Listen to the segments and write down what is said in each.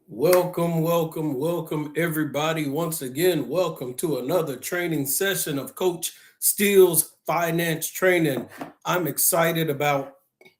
Welcome, everybody. Once again, welcome to another training session of Coach Steele's Finance Training. I'm excited about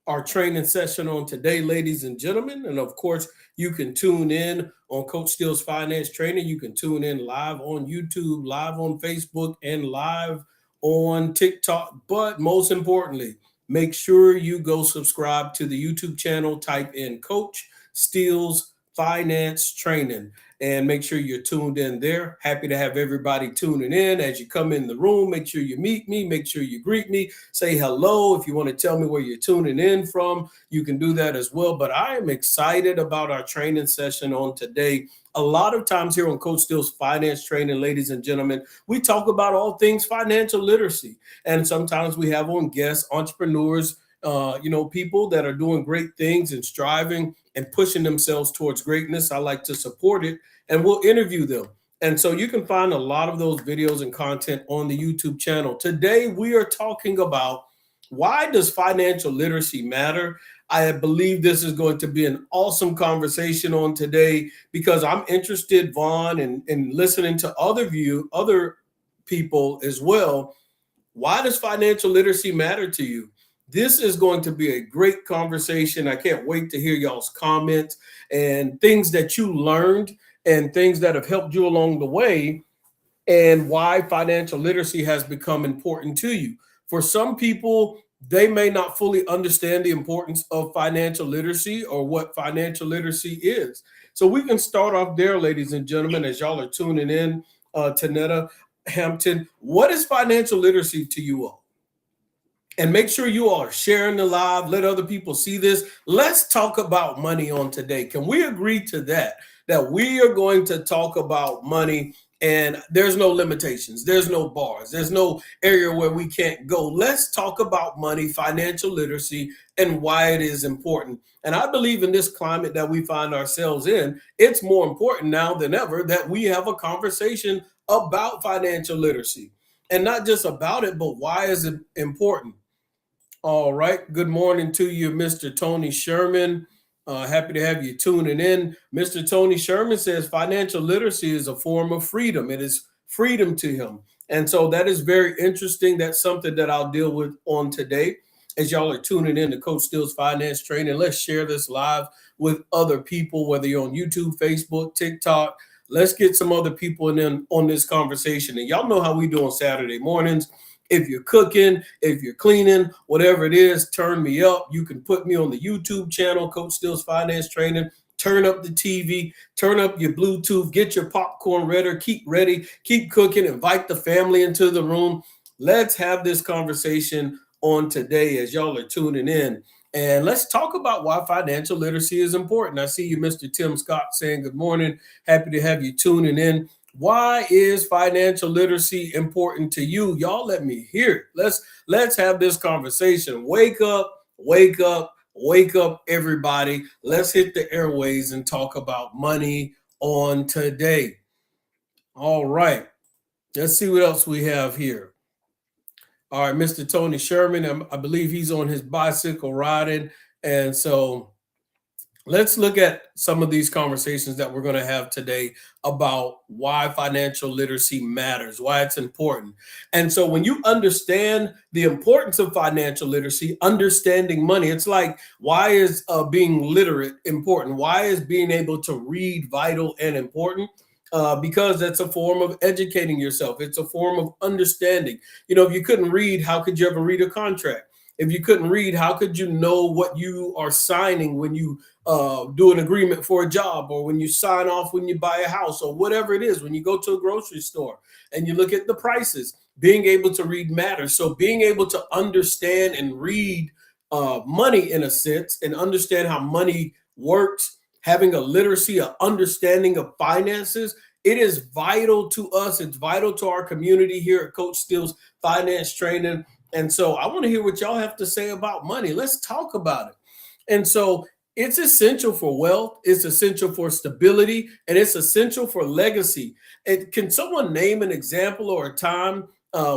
our training session on today, ladies and gentlemen. And of course, you can tune in on Coach Steele's Finance Training. You can tune in live on YouTube, live on Facebook, and live on TikTok. But most importantly, make sure you go subscribe to the YouTube channel, type in Coach Steele's Finance Training, and make sure you're tuned in there. Happy to have everybody tuning in. As you come in the room, make sure you meet me, make sure you greet me, say hello. If you want to tell me where you're tuning in from, you can do that as well. But I am excited about our training session on today. A lot of times here on Coach Steele's Finance Training, ladies and gentlemen, we talk about all things financial literacy. And sometimes we have on guests, entrepreneurs, people that are doing great things and striving and pushing themselves towards greatness. I like to support it, and we'll interview them. And so you can find a lot of those videos and content on the YouTube channel. Today, we are talking about why does financial literacy matter? I believe this is going to be an awesome conversation on today because I'm interested, Vaughn, in listening to other people as well. Why does financial literacy matter to you? This is going to be a great conversation. I can't wait to hear y'all's comments and things that you learned and things that have helped you along the way, and why financial literacy has become important to you. For some people, they may not fully understand the importance of financial literacy or what financial literacy is. So we can start off there, ladies and gentlemen, as y'all are tuning in. Tanetta Hampton, what is financial literacy to you all? And make sure you all are sharing the live. Let other people see this. Let's talk about money on today. Can we agree to that? That we are going to talk about money, and there's no limitations. There's no bars. There's no area where we can't go. Let's talk about money, financial literacy, and why it is important. And I believe in this climate that we find ourselves in, it's more important now than ever that we have a conversation about financial literacy. And not just about it, but why is it important? All right. Good morning to you, Mr. Tony Sherman. Happy to have you tuning in. Mr. Tony Sherman says financial literacy is a form of freedom. It is freedom to him. And so that is very interesting. That's something that I'll deal with on today. As y'all are tuning in to Coach Steele's Finance Training, let's share this live with other people, whether you're on YouTube, Facebook, TikTok. Let's get some other people in on this conversation. And y'all know how we do on Saturday mornings. If you're cooking, if you're cleaning, whatever it is, turn me up. You can put me on the YouTube channel, Coach Steele's Finance Training. Turn up the TV, turn up your Bluetooth, get your popcorn ready, keep cooking, invite the family into the room. Let's have this conversation on today as y'all are tuning in. And let's talk about why financial literacy is important. I see you, Mr. Tim Scott, saying good morning. Happy to have you tuning in. Why is financial literacy important to you? Y'all let me hear it. Let's have this conversation. Wake up, everybody. Let's hit the airways and talk about money on today. All right. Let's see what else we have here. All right, Mr. Tony Sherman, I believe he's on his bicycle riding. And so let's look at some of these conversations that we're going to have today about why financial literacy matters, why it's important. And so when you understand the importance of financial literacy, understanding money, it's like, why is being literate important? Why is being able to read vital and important? Because that's a form of educating yourself. It's a form of understanding. If you couldn't read, how could you ever read a contract? If you couldn't read, how could you know what you are signing when you do an agreement for a job, or when you sign off when you buy a house, or whatever it is, when you go to a grocery store and you look at the prices? Being able to read matters. So being able to understand and read money in a sense, and understand how money works, having a literacy, an understanding of finances, it is vital to us. It's vital to our community here at Coach Steele's Finance Training. And so I want to hear what y'all have to say about money. Let's talk about it. And so it's essential for wealth, it's essential for stability, and it's essential for legacy. And can someone name an example or a time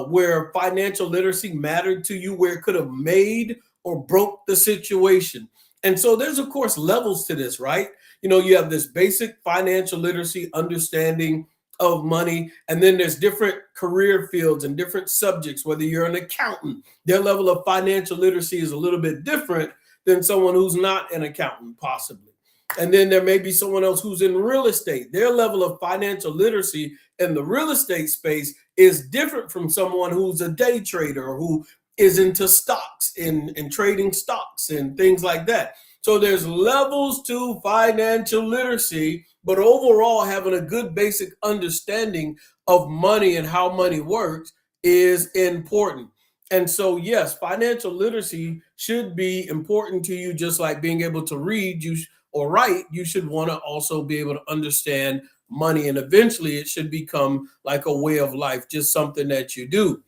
where financial literacy mattered to you, where it could have made or broke the situation? And so there's, of course, levels to this, right? You have this basic financial literacy understanding of money, and then there's different career fields and different subjects. Whether you're an accountant, their level of financial literacy is a little bit different than someone who's not an accountant, possibly. And then there may be someone else who's in real estate. Their level of financial literacy in the real estate space is different from someone who's a day trader or who is into stocks and trading stocks and things like that. So there's levels to financial literacy, but overall having a good basic understanding of money and how money works is important. And so, yes, financial literacy should be important to you, just like being able to read or write. You should want to also be able to understand money, and eventually it should become like a way of life, just something that you do.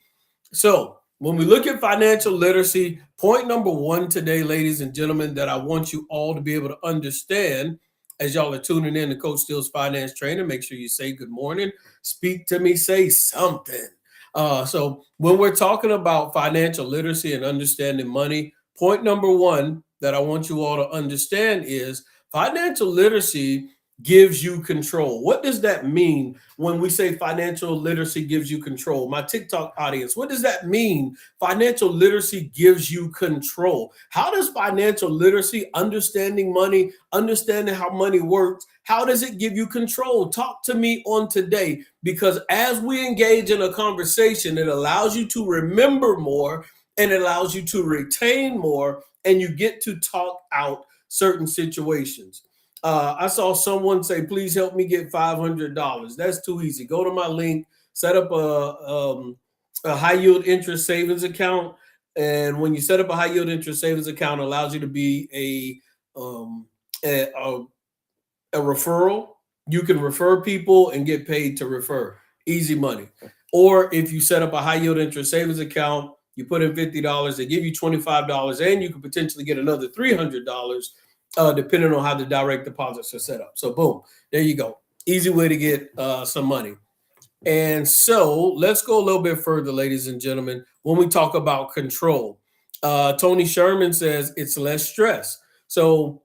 So when we look at financial literacy, point number one today, ladies and gentlemen, that I want you all to be able to understand as y'all are tuning in to Coach Steele's Finance Trainer, make sure you say good morning, speak to me, say something. So when we're talking about financial literacy and understanding money, point number one that I want you all to understand is financial literacy gives you control. What does that mean when we say financial literacy gives you control? My TikTok audience, what does that mean? Financial literacy gives you control. How does financial literacy, understanding money, understanding how money works, how does it give you control? Talk to me on today, because as we engage in a conversation, it allows you to remember more and it allows you to retain more, and you get to talk out certain situations. I saw someone say, please help me get $500. That's too easy. Go to my link, set up a high yield interest savings account. And when you set up a high yield interest savings account, it allows you to be a referral. You can refer people and get paid to refer. Easy money. Or if you set up a high yield interest savings account, you put in $50, they give you $25, and you can potentially get another $300, depending on how the direct deposits are set up. So boom, there you go. Easy way to get some money. And so let's go a little bit further, ladies and gentlemen, when we talk about control. Tony Sherman says it's less stress. So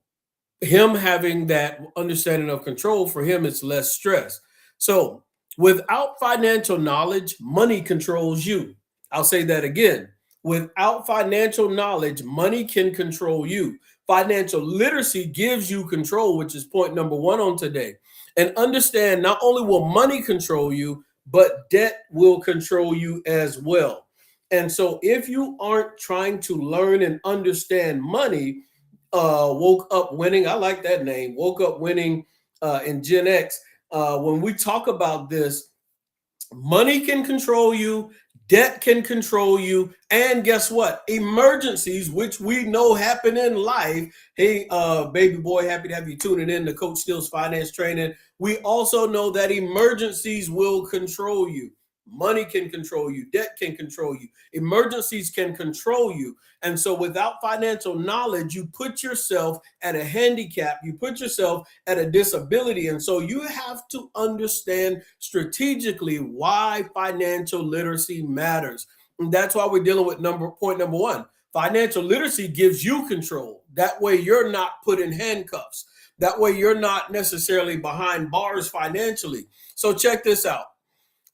him having that understanding of control, for him, it's less stress. So without financial knowledge, money controls you. I'll say that again. Without financial knowledge, money can control you. Financial literacy gives you control, which is point number one on today. And understand, not only will money control you, but debt will control you as well. And so if you aren't trying to learn and understand money, Woke Up Winning, I like that name, Woke Up Winning in Gen X. When we talk about this, money can control you, debt can control you, and guess what? Emergencies, which we know happen in life. Hey, baby boy, happy to have you tuning in to Coach Steele's Finance Training. We also know that emergencies will control you. Money can control you. Debt can control you. Emergencies can control you. And so without financial knowledge, you put yourself at a handicap. You put yourself at a disability. And so you have to understand strategically why financial literacy matters. And that's why we're dealing with point number one. Financial literacy gives you control. That way you're not put in handcuffs. That way you're not necessarily behind bars financially. So check this out.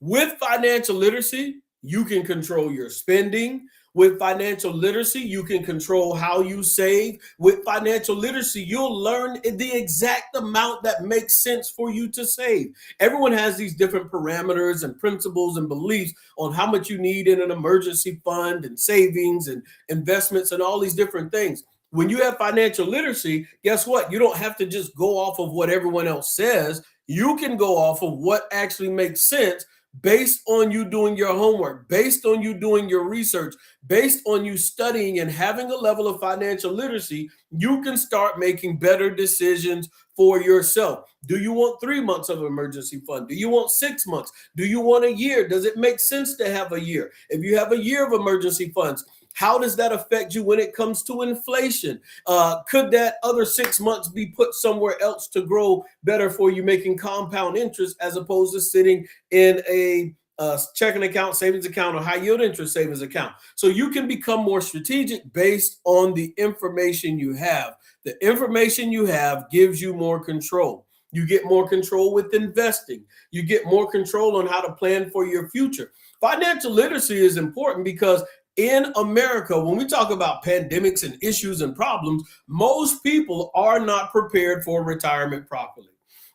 With financial literacy, you can control your spending. With financial literacy, you can control how you save. With financial literacy, you'll learn the exact amount that makes sense for you to save. Everyone has these different parameters and principles and beliefs on how much you need in an emergency fund and savings and investments and all these different things. When you have financial literacy, guess what? You don't have to just go off of what everyone else says. You can go off of what actually makes sense, based on you doing your homework, based on you doing your research, based on you studying and having a level of financial literacy. You can start making better decisions for yourself. Do you want 3 months of emergency fund? Do you want 6 months? Do you want a year? Does it make sense to have a year? If you have a year of emergency funds, how does that affect you when it comes to inflation? Could that other 6 months be put somewhere else to grow better for you, making compound interest as opposed to sitting in a checking account, savings account, or high yield interest savings account? So you can become more strategic based on the information you have. The information you have gives you more control. You get more control with investing. You get more control on how to plan for your future. Financial literacy is important because in America, when we talk about pandemics and issues and problems, most people are not prepared for retirement properly.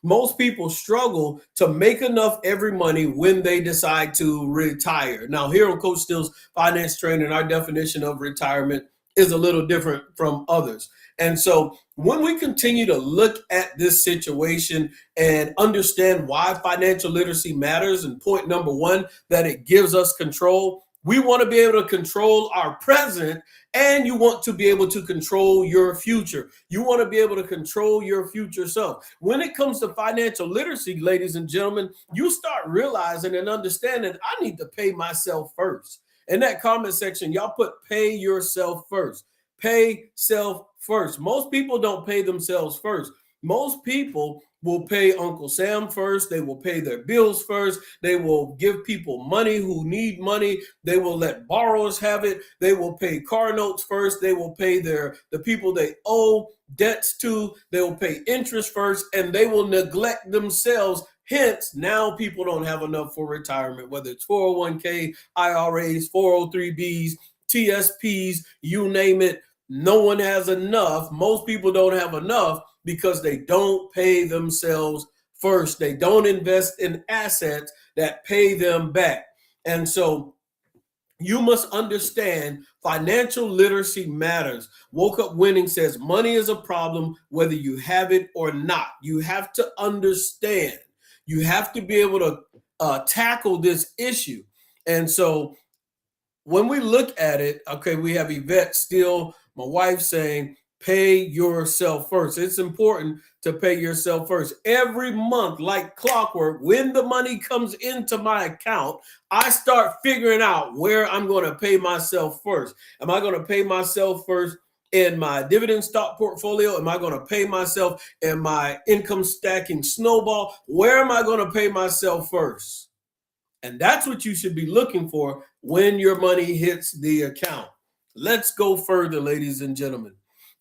Most people struggle to make enough every money when they decide to retire. Now, here on Coach Steele's Finance Training, our definition of retirement is a little different from others. And so when we continue to look at this situation and understand why financial literacy matters, and point number one, that it gives us control, we want to be able to control our present, and you want to be able to control your future. You want to be able to control your future self. When it comes to financial literacy, ladies and gentlemen, you start realizing and understanding I need to pay myself first. In that comment section, y'all put pay yourself first. Pay self first. Most people don't pay themselves first. Most people will pay Uncle Sam first. They will pay their bills first. They will give people money who need money. They will let borrowers have it. They will pay car notes first. They will pay the people they owe debts to. They will pay interest first, and they will neglect themselves. Hence, now people don't have enough for retirement, whether it's 401k, IRAs, 403bs, TSPs, you name it. No one has enough. Most people don't have enough because they don't pay themselves first. They don't invest in assets that pay them back. And so you must understand financial literacy matters. Woke Up Winning says money is a problem whether you have it or not. You have to understand. You have to be able to tackle this issue. And so when we look at it, okay, we have Yvette Steele, my wife, saying, pay yourself first. It's important to pay yourself first. Every month, like clockwork, when the money comes into my account, I start figuring out where I'm going to pay myself first. Am I going to pay myself first in my dividend stock portfolio? Am I going to pay myself in my income stacking Snowball? Where am I going to pay myself first? And that's what you should be looking for when your money hits the account. Let's go further, ladies and gentlemen.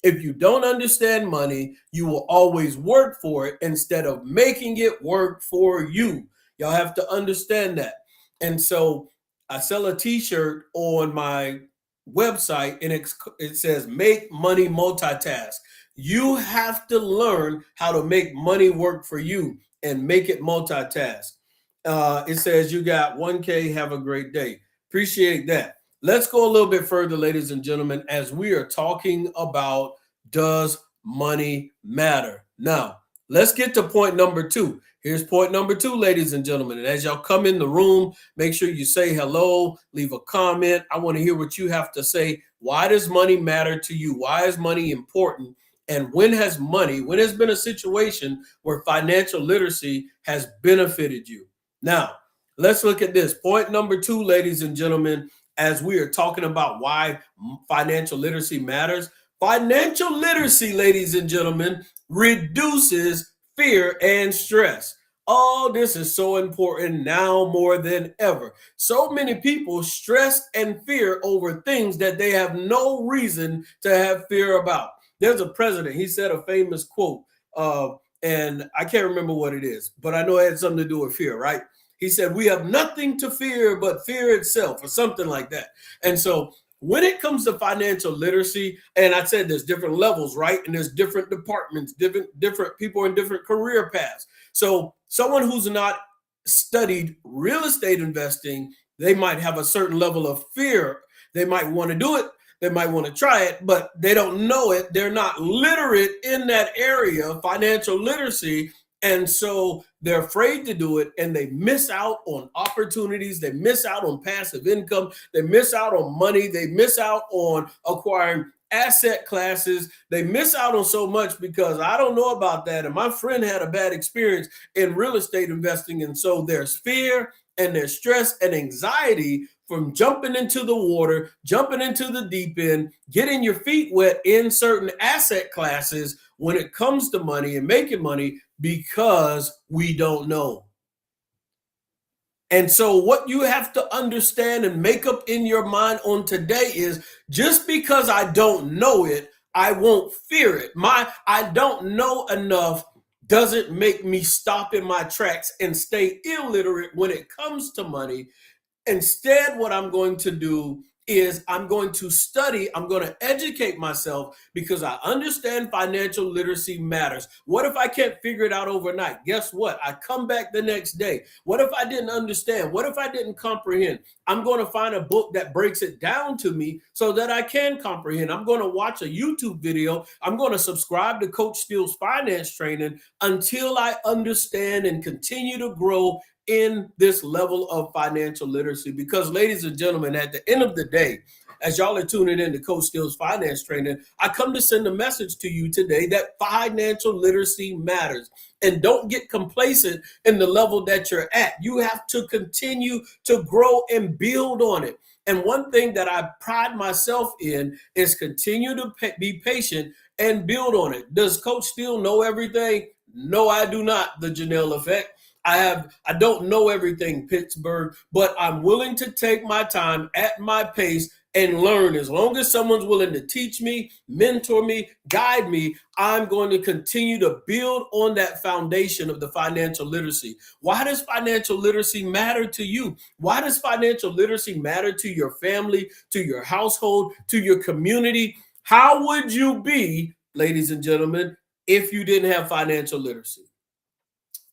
If you don't understand money, you will always work for it instead of making it work for you. Y'all have to understand that. And so I sell a t-shirt on my website, and it says, make money multitask. You have to learn how to make money work for you and make it multitask. It says you got 1K, have a great day. Appreciate that. Let's go a little bit further, ladies and gentlemen, as we are talking about, does money matter? Now, let's get to point number two. Here's point number two, ladies and gentlemen. And as y'all come in the room, make sure you say hello, leave a comment. I want to hear what you have to say. Why does money matter to you? Why is money important? And when has been a situation where financial literacy has benefited you? Now, let's look at this. Point number two, ladies and gentlemen, as we are talking about why financial literacy matters. Financial literacy, ladies and gentlemen, reduces fear and stress. Oh, this is so important now more than ever. So many people stress and fear over things that they have no reason to have fear about. There's a president, he said a famous quote, and I can't remember what it is, but I know it had something to do with fear, right? He said, we have nothing to fear but fear itself, or something like that. And so when it comes to financial literacy, and I said there's different levels, right? And there's different departments, different people in different career paths. So someone who's not studied real estate investing, they might have a certain level of fear. They might want to do it. They might want to try it, but they don't know it. They're not literate in that area of financial literacy. And so they're afraid to do it, and they miss out on opportunities. They miss out on passive income. They miss out on money. They miss out on acquiring asset classes. They miss out on so much because I don't know about that. And my friend had a bad experience in real estate investing. And so there's fear and there's stress and anxiety from jumping into the water, jumping into the deep end, getting your feet wet in certain asset classes when it comes to money and making money, because we don't know. And so what you have to understand and make up in your mind on today is, just because I don't know it, I won't fear it. I don't know enough doesn't make me stop in my tracks and stay illiterate when it comes to money. Instead, what I'm going to do is I'm going to study, I'm going to educate myself because I understand financial literacy matters. What if I can't figure it out overnight? Guess what? I come back the next day. What if I didn't understand? What if I didn't comprehend? I'm going to find a book that breaks it down to me so that I can comprehend. I'm going to watch a YouTube video. I'm going to subscribe to Coach Steele's finance training until I understand and continue to grow in this level of financial literacy. Because, ladies and gentlemen, at the end of the day, as y'all are tuning in to Coach Steele's finance training, I come to send a message to you today that financial literacy matters. And don't get complacent in the level that you're at. You have to continue to grow and build on it. And one thing that I pride myself in is continue to be patient and build on it. Does Coach Steele know everything? No, I do not. The Janelle effect. I don't know everything, Pittsburgh, but I'm willing to take my time at my pace and learn. As long as someone's willing to teach me, mentor me, guide me, I'm going to continue to build on that foundation of the financial literacy. Why does financial literacy matter to you? Why does financial literacy matter to your family, to your household, to your community? How would you be, ladies and gentlemen, if you didn't have financial literacy?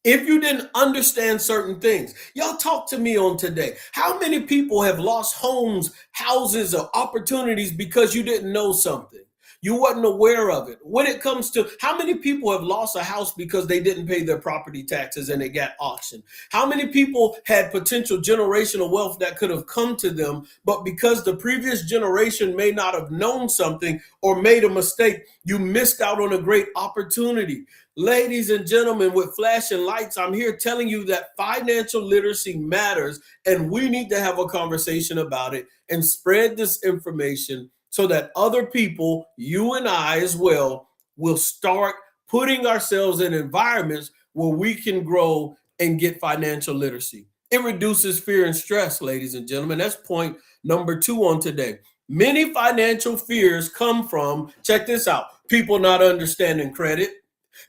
If you didn't understand certain things? Y'all talk to me on today. How many people have lost homes, houses, or opportunities because you didn't know something? You wasn't aware of it. When it comes to how many people have lost a house because they didn't pay their property taxes and it got auctioned? How many people had potential generational wealth that could have come to them, but because the previous generation may not have known something or made a mistake, you missed out on a great opportunity? Ladies and gentlemen, with flashing lights, I'm here telling you that financial literacy matters, and we need to have a conversation about it and spread this information so that other people, you and I as well, will start putting ourselves in environments where we can grow and get financial literacy. It reduces fear and stress, ladies and gentlemen. That's point number 2 on today. Many financial fears come from, check this out, people not understanding credit.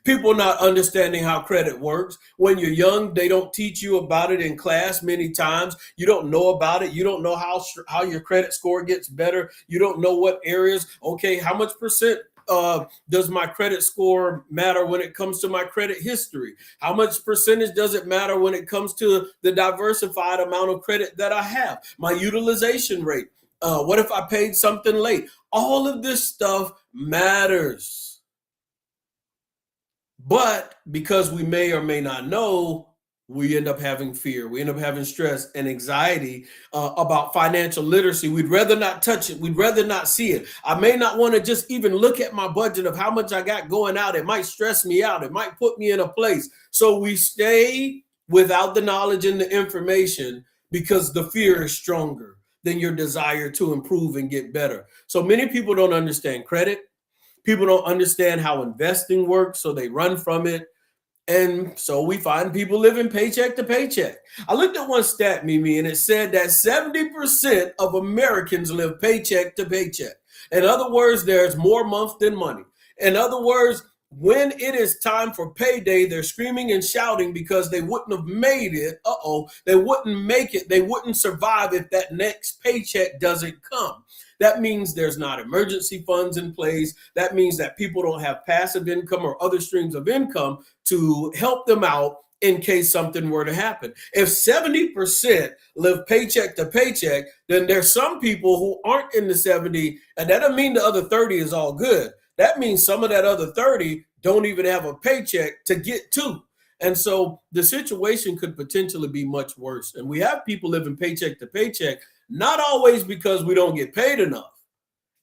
People not understanding how credit works. When you're young, they don't teach you about it in class many times. You don't know about it. You don't know how your credit score gets better. You don't know what areas. Okay, how much percent does my credit score matter when it comes to my credit history? How much percentage does it matter when it comes to the diversified amount of credit that I have? My utilization rate. What if I paid something late? All of this stuff matters. But because we may or may not know, we end up having fear. We end up having stress and anxiety about financial literacy. We'd rather not touch it. We'd rather not see it. I may not want to just even look at my budget of how much I got going out. It might stress me out. It might put me in a place. So we stay without the knowledge and the information because the fear is stronger than your desire to improve and get better. So many people don't understand credit. People don't understand how investing works, so they run from it. And so we find people living paycheck to paycheck. I looked at one stat, Mimi, and it said that 70% of Americans live paycheck to paycheck. In other words, there's more month than money. In other words, when it is time for payday, they're screaming and shouting because they wouldn't have made it. They wouldn't make it. They wouldn't survive if that next paycheck doesn't come. That means there's not emergency funds in place. That means that people don't have passive income or other streams of income to help them out in case something were to happen. If 70% live paycheck to paycheck, then there's some people who aren't in the 70, and that doesn't mean the other 30 is all good. That means some of that other 30 don't even have a paycheck to get to. And so the situation could potentially be much worse. And we have people living paycheck to paycheck, not always because we don't get paid enough.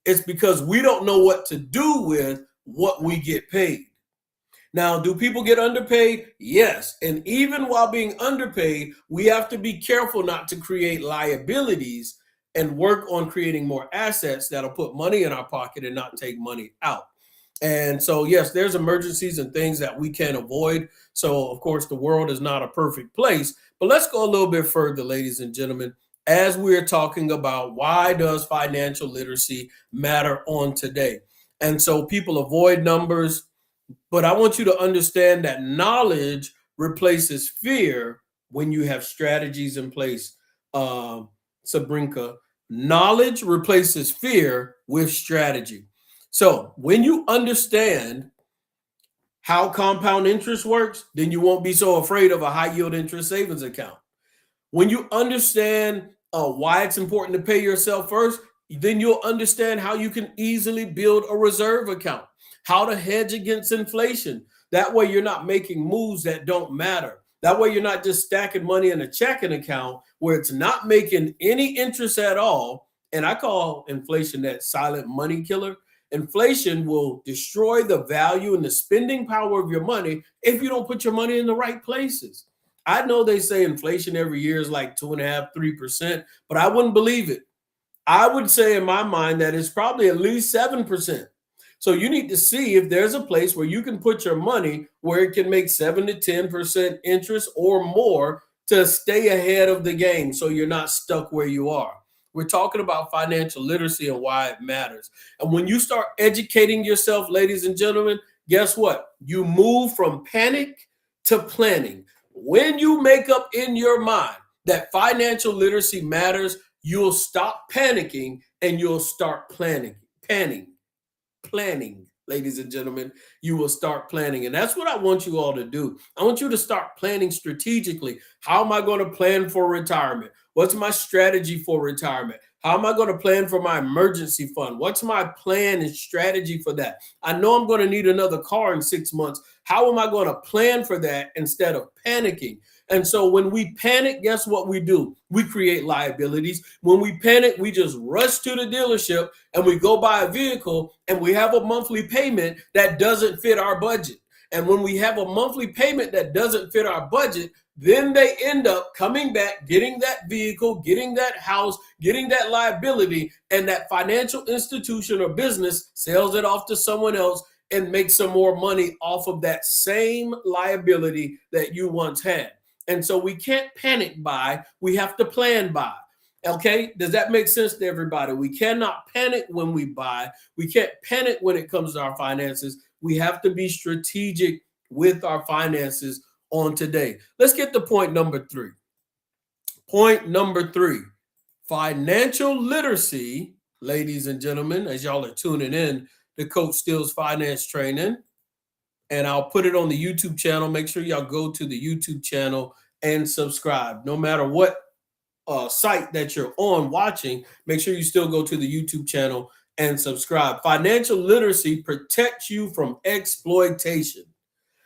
It's because we don't know what to do with what we get paid. Now, do people get underpaid? Yes. And even while being underpaid, we have to be careful not to create liabilities and work on creating more assets that'll put money in our pocket and not take money out. And so, yes, there's emergencies and things that we can't avoid. So, of course, the world is not a perfect place. But let's go a little bit further, ladies and gentlemen, as we're talking about why does financial literacy matter on today. And so people avoid numbers, but I want you to understand that knowledge replaces fear when you have strategies in place. Uh, Sabrinka, knowledge replaces fear with strategy. So when you understand how compound interest works, then you won't be so afraid of a high yield interest savings account. When you understand why it's important to pay yourself first, then you'll understand how you can easily build a reserve account, how to hedge against inflation. That way, you're not making moves that don't matter. That way, you're not just stacking money in a checking account where it's not making any interest at all. And I call inflation that silent money killer. Inflation will destroy the value and the spending power of your money if you don't put your money in the right places. I know they say inflation every year is like 2.5%, 3%, but I wouldn't believe it. I would say in my mind that it's probably at least 7%. So you need to see if there's a place where you can put your money where it can make 7 to 10% interest or more to stay ahead of the game so you're not stuck where you are. We're talking about financial literacy and why it matters. And when you start educating yourself, ladies and gentlemen, guess what? You move from panic to planning. When you make up in your mind that financial literacy matters, you'll stop panicking and you'll start planning, ladies and gentlemen. You will start planning. And that's what I want you all to do. I want you to start planning strategically. How am I going to plan for retirement? What's my strategy for retirement? How am I going to plan for my emergency fund? What's my plan and strategy for that? I know I'm going to need another car in 6 months. How am I going to plan for that instead of panicking? And so when we panic, guess what we do? We create liabilities. When we panic, we just rush to the dealership and we go buy a vehicle and we have a monthly payment that doesn't fit our budget. And when we have a monthly payment that doesn't fit our budget, then they end up coming back, getting that vehicle, getting that house, getting that liability, and that financial institution or business sells it off to someone else and makes some more money off of that same liability that you once had. And so we can't panic buy, we have to plan buy. Okay, does that make sense to everybody? We cannot panic when we buy. We can't panic when it comes to our finances. We have to be strategic with our finances on today. Let's get to point number 3. Point number 3, financial literacy, ladies and gentlemen, as y'all are tuning in to Coach Steele's Finance Training. And I'll put it on the YouTube channel. Make sure y'all go to the YouTube channel and subscribe. No matter what site that you're on watching, make sure you still go to the YouTube channel and subscribe. Financial literacy protects you from exploitation.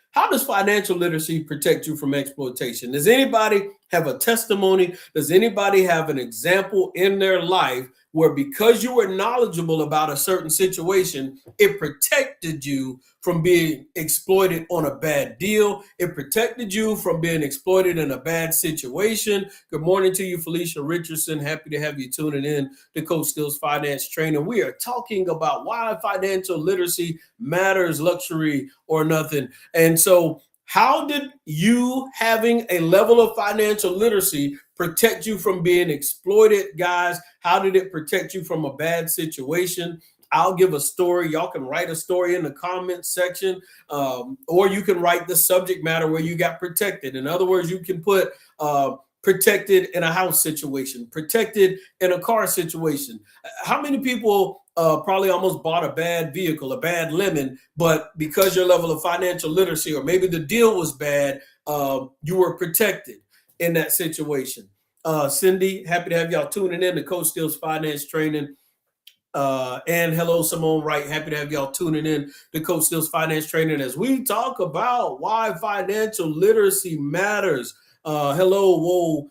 How does financial literacy protect you from exploitation? Does anybody have a testimony? Does anybody have an example in their life where because you were knowledgeable about a certain situation, it protected you from being exploited on a bad deal? It protected you from being exploited in a bad situation. Good morning to you, Felicia Richardson. Happy to have you tuning in to Coach Steele's Finance Training. We are talking about why financial literacy matters, luxury or nothing. And so how did you having a level of financial literacy protect you from being exploited, guys? How did it protect you from a bad situation? I'll give a story. Y'all can write a story in the comments section, or you can write the subject matter where you got protected. In other words, you can put protected in a house situation, protected in a car situation. How many people probably almost bought a bad vehicle, a bad lemon, but because your level of financial literacy, or maybe the deal was bad, you were protected in that situation? Cindy, happy to have y'all tuning in to Coach Steele's Finance Training. And hello, Simone Wright. Happy to have y'all tuning in to Coach Steele's Finance Training as we talk about why financial literacy matters. Hello,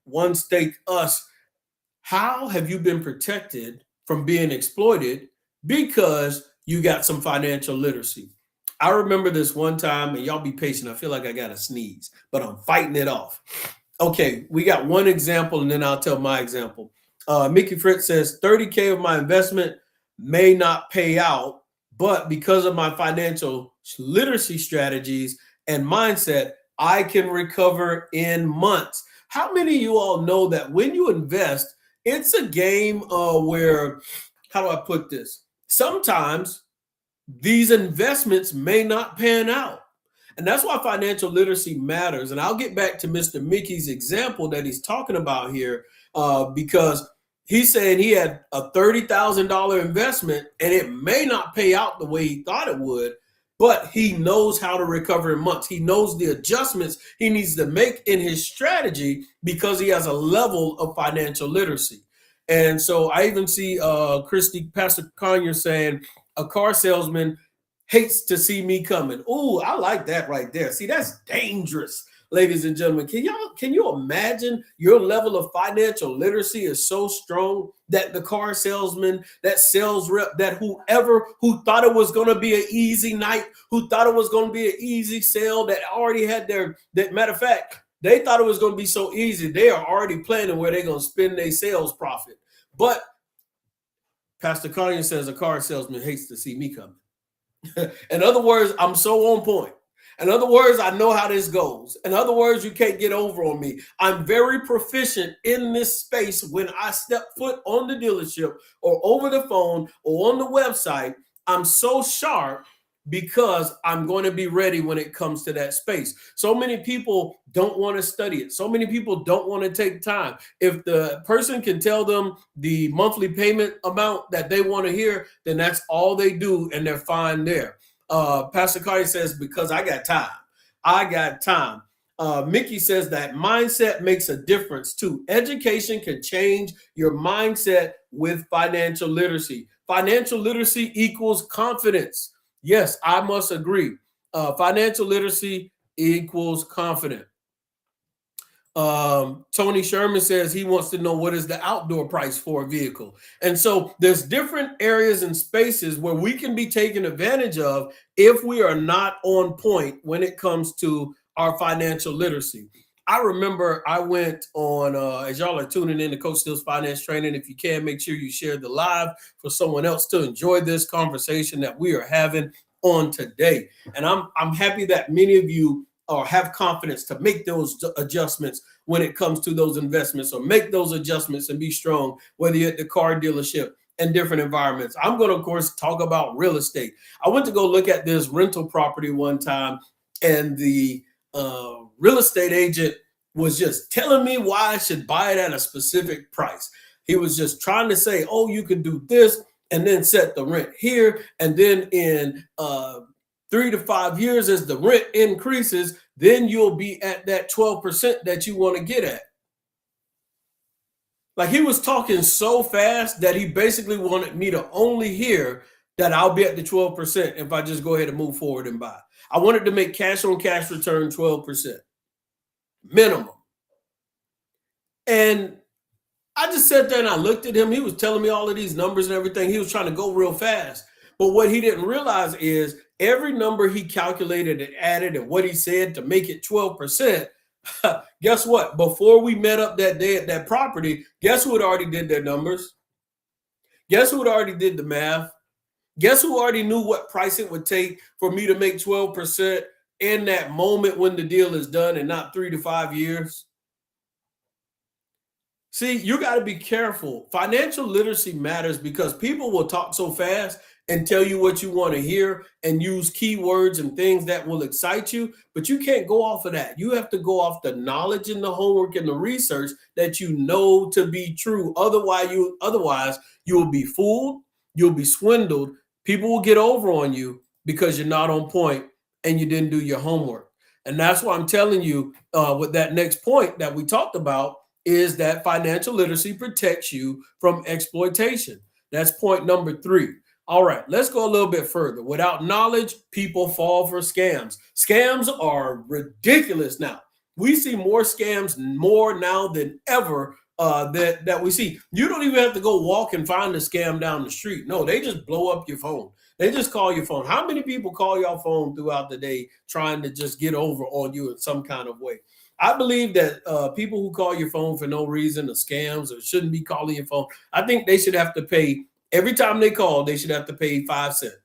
One Stake Us. How have you been protected from being exploited because you got some financial literacy? I remember this one time, and y'all be patient. I feel like I got a sneeze, but I'm fighting it off. Okay, we got one example, and then I'll tell my example. Mickey Fritz says 30K of my investment may not pay out, but because of my financial literacy strategies and mindset, I can recover in months. How many of you all know that when you invest, it's a game where, how do I put this? sometimes these investments may not pan out. And that's why financial literacy matters. And I'll get back to Mr. Mickey's example that he's talking about here, because he's saying he had a $30,000 investment and it may not pay out the way he thought it would, but he knows how to recover in months. He knows the adjustments he needs to make in his strategy because he has a level of financial literacy. And so I even see Pastor Conyers saying, a car salesman hates to see me coming. Ooh, I like that right there. See, that's dangerous, ladies and gentlemen. Can you imagine your level of financial literacy is so strong that the car salesman, that sales rep, that whoever who thought it was going to be an easy night, who thought it was going to be an easy sale, that already had that matter of fact, they thought it was going to be so easy. They are already planning where they're going to spend their sales profit. But Pastor Conyers says a car salesman hates to see me coming. In other words, I'm so on point. In other words, I know how this goes. In other words, you can't get over on me. I'm very proficient in this space. When I step foot on the dealership or over the phone or on the website, I'm so sharp because I'm going to be ready when it comes to that space. So many people don't want to study it. So many people don't want to take time. If the person can tell them the monthly payment amount that they want to hear, then that's all they do and they're fine there. Pastor Carter says, because I got time. I got time. Mickey says that mindset makes a difference too. Education can change your mindset with financial literacy. Financial literacy equals confidence. Yes, I must agree. Financial literacy equals confident. Tony Sherman says he wants to know what is the outdoor price for a vehicle. And so there's different areas and spaces where we can be taken advantage of if we are not on point when it comes to our financial literacy. I remember I went on, as y'all are tuning in to Coach Steele's Finance Training, if you can, make sure you share the live for someone else to enjoy this conversation that we are having on today. And I'm happy that many of you have confidence to make those adjustments when it comes to those investments, or make those adjustments and be strong, whether you're at the car dealership and different environments. I'm going to, of course, talk about real estate. I went to go look at this rental property one time, and the real estate agent was just telling me why I should buy it at a specific price. He was just trying to say, oh, you can do this and then set the rent here. And then in 3 to 5 years, as the rent increases, then you'll be at that 12% that you want to get at. Like, he was talking so fast that he basically wanted me to only hear that I'll be at the 12% if I just go ahead and move forward and buy. I wanted to make cash on cash return 12% minimum. And I just sat there and I looked at him. He was telling me all of these numbers and everything. He was trying to go real fast. But what he didn't realize is every number he calculated and added and what he said to make it 12%, guess what? Before we met up that day at that property, guess who had already did their numbers? Guess who had already did the math? Guess who already knew what price it would take for me to make 12% in that moment when the deal is done, and not 3 to 5 years? See, you got to be careful. Financial literacy matters because people will talk so fast and tell you what you want to hear and use keywords and things that will excite you, but you can't go off of that. You have to go off the knowledge and the homework and the research that you know to be true. Otherwise, you will be fooled, you'll be swindled. People will get over on you because you're not on point and you didn't do your homework. And that's why I'm telling you, with that next point that we talked about, is that financial literacy protects you from exploitation. That's point number 3. All right, let's go a little bit further. Without knowledge, people fall for scams. Scams are ridiculous now. We see more scams more now than ever that we see. You don't even have to go walk and find a scam down the street. No, they just blow up your phone. They just call your phone. How many people call your phone throughout the day trying to just get over on you in some kind of way? I believe that people who call your phone for no reason, or scams, or shouldn't be calling your phone, I think they should have to pay, every time they call, they should have to pay 5 cents.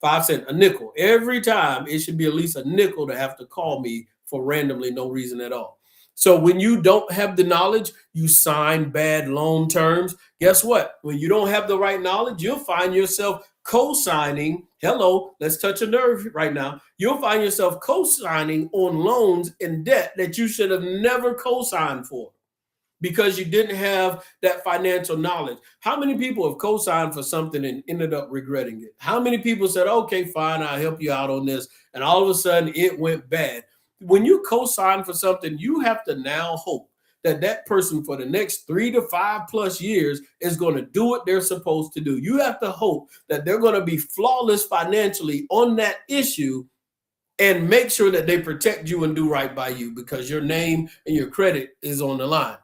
5 cents, a nickel. Every time it should be at least a nickel to have to call me for randomly no reason at all. So when you don't have the knowledge, you sign bad loan terms. Guess what? When you don't have the right knowledge, you'll find yourself co-signing. Hello, let's touch a nerve right now. You'll find yourself co-signing on loans and debt that you should have never co-signed for, because you didn't have that financial knowledge. How many people have co-signed for something and ended up regretting it? How many people said, okay, fine, I'll help you out on this, and all of a sudden it went bad? When you co-sign for something, you have to now hope that that person for the next 3 to 5 plus years is going to do what they're supposed to do. You have to hope that they're going to be flawless financially on that issue, and make sure that they protect you and do right by you, because your name and your credit is on the line.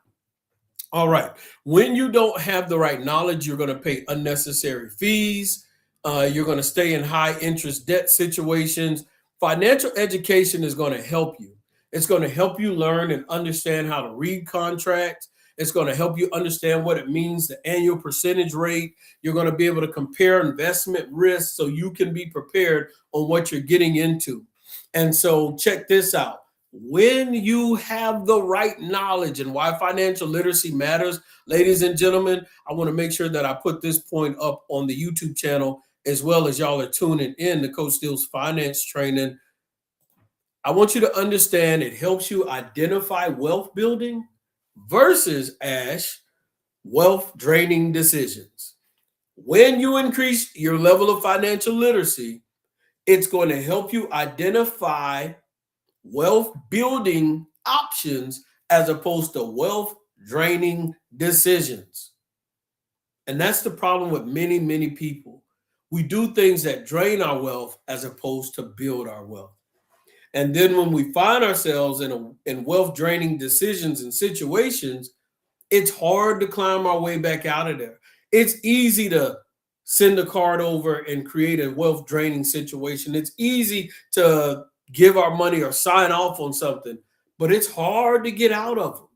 All right. When you don't have the right knowledge, you're going to pay unnecessary fees. You're going to stay in high interest debt situations. Financial education is going to help you. It's going to help you learn and understand how to read contracts. It's going to help you understand what it means, the annual percentage rate. You're going to be able to compare investment risks so you can be prepared on what you're getting into. And so check this out. When you have the right knowledge, and why financial literacy matters, ladies and gentlemen, I want to make sure that I put this point up on the YouTube channel, as well as y'all are tuning in to Coach Steele's finance training. I want you to understand it helps you identify wealth building versus, Ash, wealth draining decisions. When you increase your level of financial literacy, it's going to help you identify wealth building options as opposed to wealth draining decisions. And that's the problem with many, many people. We do things that drain our wealth as opposed to build our wealth. And then when we find ourselves in wealth draining decisions and situations, it's hard to climb our way back out of there. It's easy to send a card over and create a wealth draining situation. It's easy to give our money or sign off on something, but it's hard to get out of them.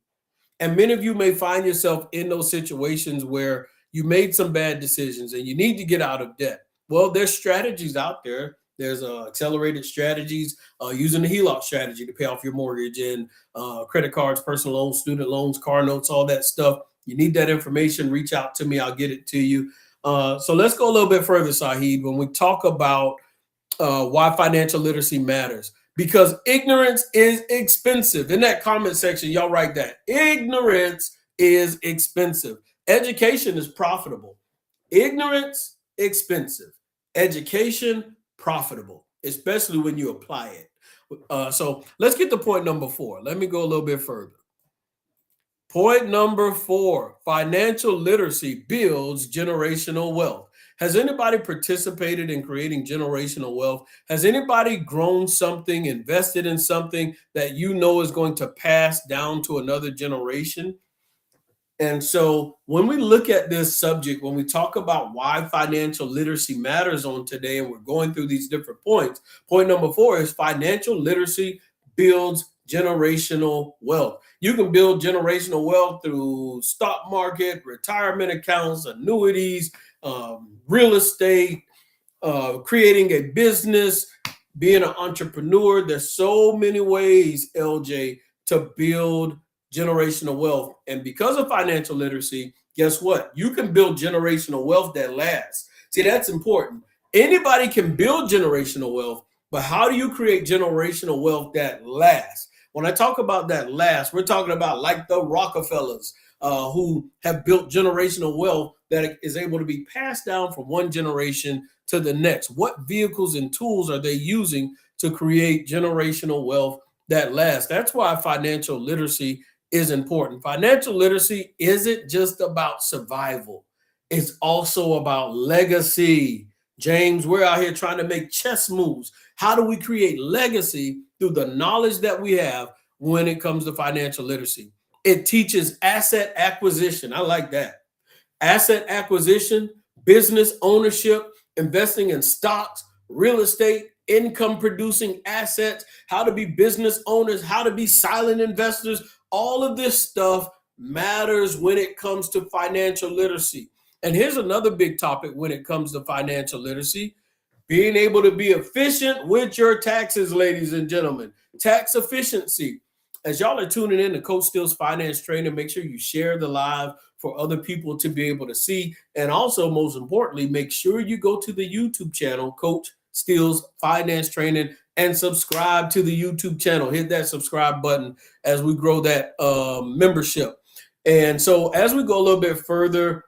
And many of you may find yourself in those situations where you made some bad decisions and you need to get out of debt. Well, there's strategies out there. There's accelerated strategies, using the HELOC strategy to pay off your mortgage, and credit cards, personal loans, student loans, car notes, all that stuff. You need that information, reach out to me. I'll get it to you. So let's go a little bit further, Sahid, when we talk about why financial literacy matters. Because ignorance is expensive. In that comment section, y'all write that. Ignorance is expensive. Education is profitable. Ignorance, expensive. Education, profitable, especially when you apply it. So let's get to point number 4. Let me go a little bit further. Point number 4, financial literacy builds generational wealth. Has anybody participated in creating generational wealth? Has anybody grown something, invested in something that you know is going to pass down to another generation? And so when we look at this subject, when we talk about why financial literacy matters on today, and we're going through these different points, point number 4 is financial literacy builds generational wealth. You can build generational wealth through stock market, retirement accounts, annuities, real estate, creating a business, being an entrepreneur. There's so many ways, LJ, to build generational wealth. And because of financial literacy, guess what? You can build generational wealth that lasts. See, that's important. Anybody can build generational wealth, but how do you create generational wealth that lasts? When I talk about that last, we're talking about like the Rockefellers, who have built generational wealth that is able to be passed down from one generation to the next. What vehicles and tools are they using to create generational wealth that lasts? That's why financial literacy is important. Financial literacy isn't just about survival. It's also about legacy. James, we're out here trying to make chess moves. How do we create legacy through the knowledge that we have when it comes to financial literacy? It teaches asset acquisition. I like that. Asset acquisition, business ownership, investing in stocks, real estate, income producing assets, how to be business owners, how to be silent investors. All of this stuff matters when it comes to financial literacy. And here's another big topic when it comes to financial literacy: being able to be efficient with your taxes, ladies and gentlemen. Tax efficiency. As y'all are tuning in to Coach Steele's Finance Training, make sure you share the live for other people to be able to see. And also, most importantly, make sure you go to the YouTube channel, Coach Steele's Finance Training, and subscribe to the YouTube channel. Hit that subscribe button as we grow that membership. And so as we go a little bit further,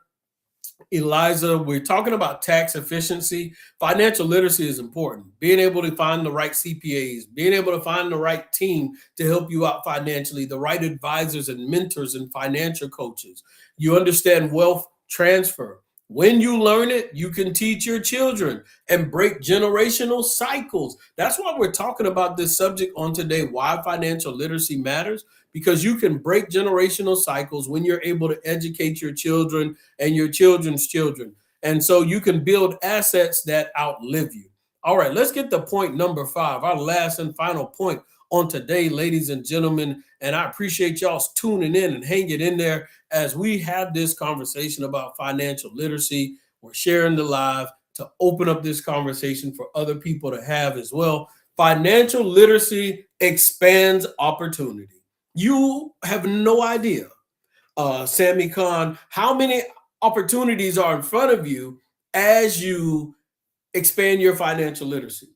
Eliza, we're talking about tax efficiency. Financial literacy is important. Being able to find the right CPAs, being able to find the right team to help you out financially, the right advisors and mentors and financial coaches. You understand wealth transfer. When you learn it, you can teach your children and break generational cycles. That's why we're talking about this subject on today, why financial literacy matters, because you can break generational cycles when you're able to educate your children and your children's children. And so you can build assets that outlive you. All right, let's get to point number 5, our last and final point on today, ladies and gentlemen. And I appreciate y'all tuning in and hanging in there as we have this conversation about financial literacy. We're sharing the live to open up this conversation for other people to have as well. Financial literacy expands opportunity. You have no idea, Sammy Khan, how many opportunities are in front of you as you expand your financial literacy.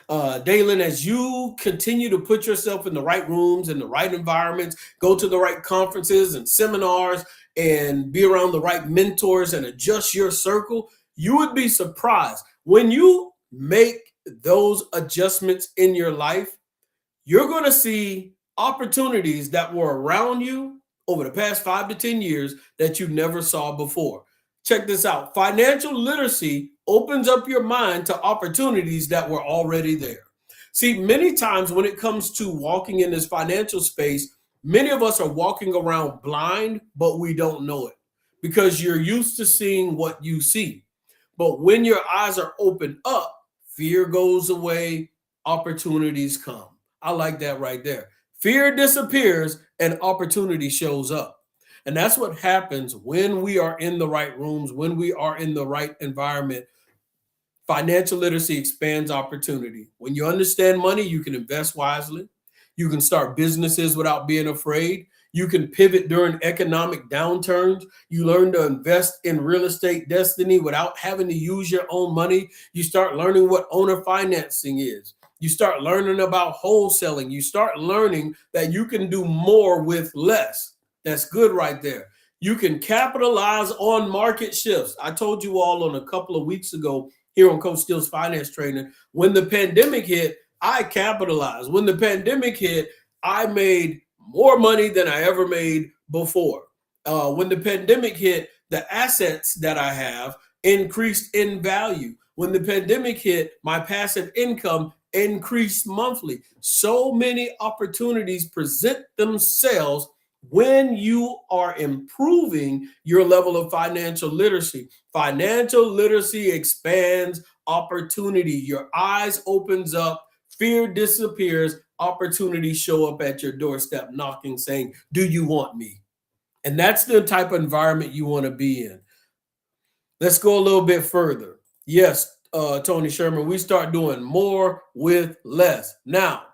Dalen, as you continue to put yourself in the right rooms and the right environments, go to the right conferences and seminars and be around the right mentors and adjust your circle, you would be surprised. When you make those adjustments in your life, you're going to see opportunities that were around you over the past 5 to 10 years that you never saw before. Check this out. Financial literacy opens up your mind to opportunities that were already there. See, many times when it comes to walking in this financial space, many of us are walking around blind, but we don't know it because you're used to seeing what you see. But when your eyes are opened up, fear goes away, opportunities come. I like that right there. Fear disappears and opportunity shows up. And that's what happens when we are in the right rooms, when we are in the right environment. Financial literacy expands opportunity. When you understand money, you can invest wisely. You can start businesses without being afraid. You can pivot during economic downturns. You learn to invest in real estate destiny without having to use your own money. You start learning what owner financing is. You start learning about wholesaling. You start learning that you can do more with less. That's good right there. You can capitalize on market shifts. I told you all on a couple of weeks ago here on Coach Steele's Finance Training, when the pandemic hit, I capitalized. When the pandemic hit, I made more money than I ever made before. When the pandemic hit, the assets that I have increased in value. When the pandemic hit, my passive income increased monthly. So many opportunities present themselves when you are improving your level of financial literacy. Financial literacy expands opportunity. Your eyes opens up, fear disappears, opportunities show up at your doorstep knocking, saying, do you want me? And that's the type of environment you want to be in. Let's go a little bit further. Yes, Tony Sherman, we start doing more with less. Now,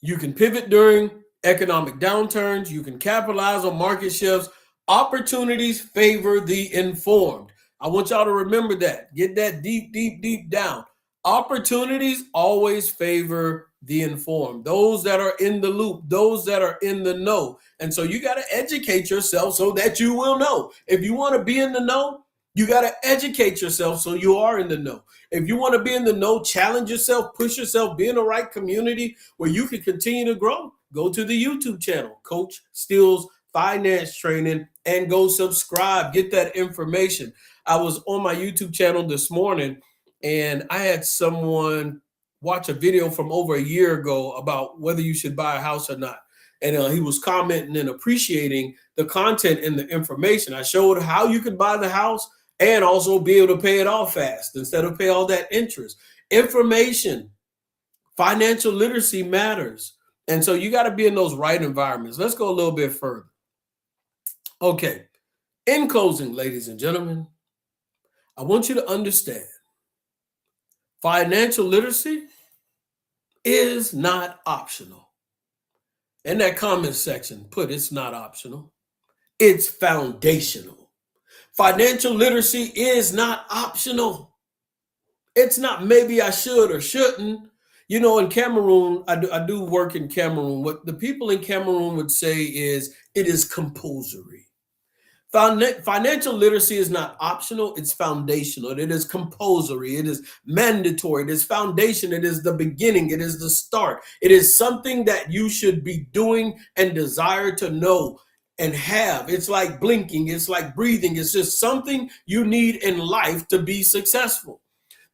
you can pivot during economic downturns. You can capitalize on market shifts. Opportunities favor the informed. I want y'all to remember that. Get that deep, deep, deep down. Opportunities always favor the informed, those that are in the loop, those that are in the know. And so you got to educate yourself so that you will know. If you want to be in the know, you got to educate yourself so you are in the know. If you want to be in the know, challenge yourself, push yourself, be in the right community where you can continue to grow. Go to the YouTube channel, Coach Steele's Finance Training, and go subscribe. Get that information. I was on my YouTube channel this morning, and I had someone watch a video from over a year ago about whether you should buy a house or not. And he was commenting and appreciating the content and the information. I showed how you could buy the house and also be able to pay it off fast instead of pay all that interest. Information, financial literacy matters. And so you got to be in those right environments. Let's go a little bit further. Okay. In closing, ladies and gentlemen, I want you to understand financial literacy is not optional. In that comment section, put it's not optional. It's foundational. Financial literacy is not optional. It's not maybe I should or shouldn't. You know, in Cameroon, I do work in Cameroon. What the people in Cameroon would say is it is compulsory. Financial literacy is not optional, it's foundational. It is compulsory, it is mandatory, it is foundation, it is the beginning, it is the start. It is something that you should be doing and desire to know and have. It's like blinking, it's like breathing, it's just something you need in life to be successful.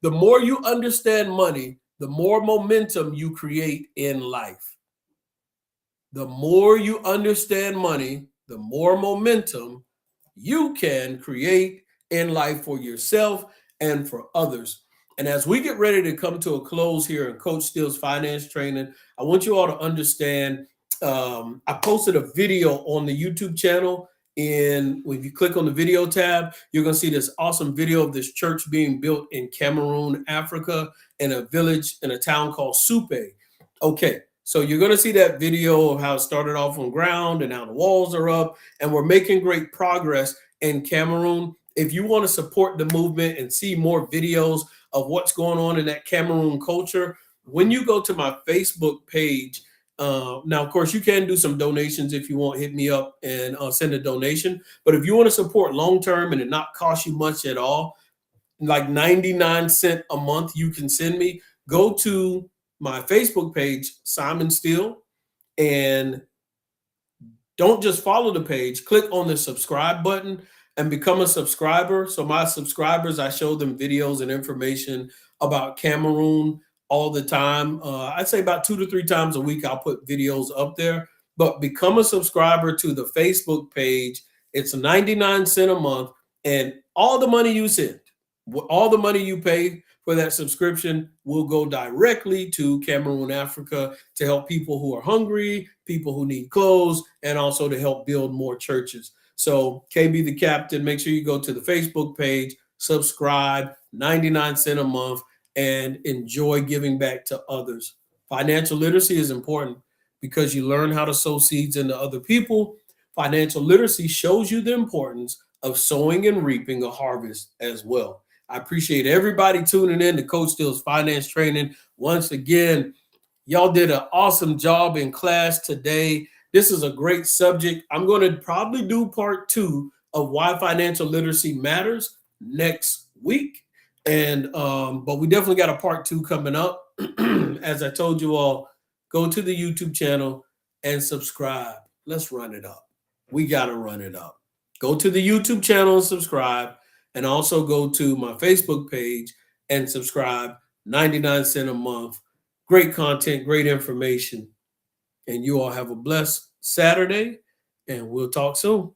The more you understand money, the more momentum you create in life. The more you understand money, the more momentum you can create in life for yourself and for others. And as we get ready to come to a close here in Coach Steele's finance training, I want you all to understand. I posted a video on the YouTube channel. And if you click on the video tab, you're going to see this awesome video of this church being built in Cameroon, Africa, in a village in a town called Supe. Okay, so you're going to see that video of how it started off on ground and how the walls are up, and we're making great progress in Cameroon. If you want to support the movement and see more videos of what's going on in that Cameroon culture, when you go to my Facebook page, now, of course, you can do some donations if you want. Hit me up and send a donation. But if you want to support long-term and it not cost you much at all, like 99 cents a month you can send me, go to my Facebook page, Simon Steele, and don't just follow the page. Click on the subscribe button and become a subscriber. So my subscribers, I show them videos and information about Cameroon all the time. I'd say about 2 to 3 times a week, I'll put videos up there. But become a subscriber to the Facebook page. It's 99 cents a month, and all the money you send, all the money you pay for that subscription will go directly to Cameroon, Africa, to help people who are hungry, people who need clothes, and also to help build more churches. So KB the Captain, make sure you go to the Facebook page, subscribe, 99 cents a month, and enjoy giving back to others. Financial literacy is important because you learn how to sow seeds into other people. Financial literacy shows you the importance of sowing and reaping a harvest as well. I appreciate everybody tuning in to Coach Steele's finance training. Once again, y'all did an awesome job in class today. This is a great subject. I'm going to probably do part 2 of why financial literacy matters next week. And but we definitely got a part 2 coming up. As I told you all, go to the YouTube channel and subscribe. Let's run it up. We got to run it up. Go to the YouTube channel and subscribe. And also go to my Facebook page and subscribe. 99 cents a month. Great content, great information. And you all have a blessed Saturday, and we'll talk soon.